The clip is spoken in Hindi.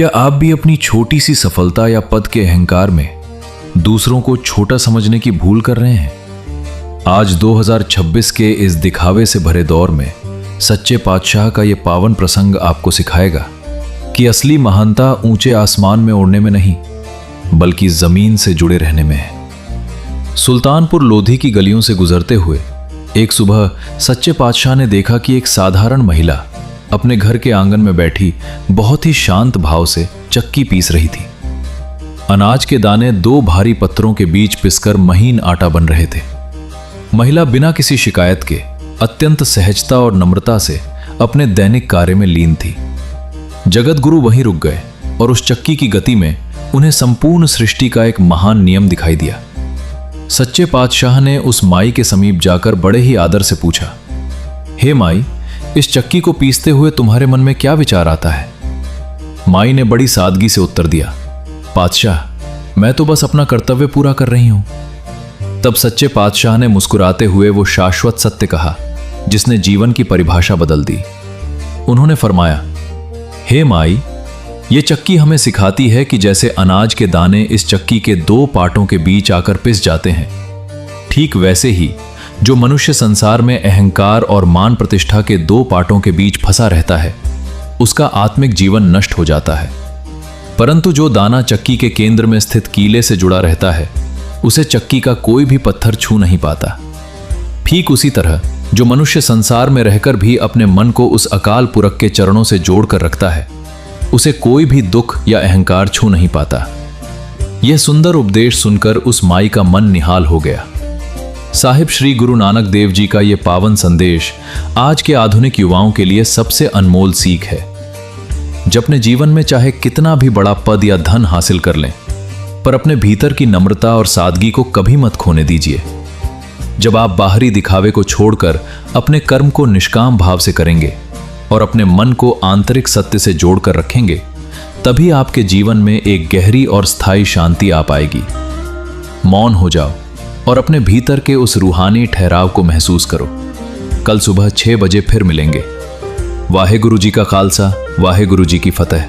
क्या आप भी अपनी छोटी सी सफलता या पद के अहंकार में दूसरों को छोटा समझने की भूल कर रहे हैं? आज 2026 के इस दिखावे से भरे दौर में सच्चे पातशाह का यह पावन प्रसंग आपको सिखाएगा कि असली महानता ऊंचे आसमान में उड़ने में नहीं, बल्कि जमीन से जुड़े रहने में है। सुल्तानपुर लोधी की गलियों से गुजरते हुए एक सुबह सच्चे पातशाह ने देखा कि एक साधारण महिला अपने घर के आंगन में बैठी बहुत ही शांत भाव से चक्की पीस रही थी। अनाज के दाने दो भारी पत्थरों के बीच पिसकर महीन आटा बन रहे थे। महिला बिना किसी शिकायत के अत्यंत सहजता और नम्रता से अपने दैनिक कार्य में लीन थी। जगत गुरु वहीं रुक गए और उस चक्की की गति में उन्हें संपूर्ण सृष्टि का एक महान नियम दिखाई दिया। सच्चे पातशाह ने उस माई के समीप जाकर बड़े ही आदर से पूछा, हे माई, इस चक्की को पीसते हुए तुम्हारे मन में क्या विचार आता है? माई ने बड़ी सादगी से उत्तर दिया, पातशाह, मैं तो बस अपना कर्तव्य पूरा कर रही हूं। तब सच्चे पातशाह ने मुस्कुराते हुए वो शाश्वत सत्य कहा जिसने जीवन की परिभाषा बदल दी। उन्होंने फरमाया, हे माई, ये चक्की हमें सिखाती है कि जैसे अनाज के दाने इस चक्की के दो पार्टों के बीच आकर पिस जाते हैं, ठीक वैसे ही जो मनुष्य संसार में अहंकार और मान प्रतिष्ठा के दो पार्टों के बीच फंसा रहता है, उसका आत्मिक जीवन नष्ट हो जाता है। परंतु जो दाना चक्की के केंद्र में स्थित कीले से जुड़ा रहता है, उसे चक्की का कोई भी पत्थर छू नहीं पाता। ठीक उसी तरह जो मनुष्य संसार में रहकर भी अपने मन को उस अकाल पुरख के चरणों से जोड़कर रखता है, उसे कोई भी दुख या अहंकार छू नहीं पाता। यह सुंदर उपदेश सुनकर उस माई का मन निहाल हो गया। साहिब श्री गुरु नानक देव जी का यह पावन संदेश आज के आधुनिक युवाओं के लिए सबसे अनमोल सीख है। जब अपने जीवन में चाहे कितना भी बड़ा पद या धन हासिल कर लें, पर अपने भीतर की नम्रता और सादगी को कभी मत खोने दीजिए। जब आप बाहरी दिखावे को छोड़कर अपने कर्म को निष्काम भाव से करेंगे और अपने मन को आंतरिक सत्य से जोड़कर रखेंगे, तभी आपके जीवन में एक गहरी और स्थायी शांति आ पाएगी। मौन हो जाओ और अपने भीतर के उस रूहानी ठहराव को महसूस करो। कल सुबह 6 बजे फिर मिलेंगे। वाहे गुरु जी का खालसा, वाहे गुरु जी की फतेह।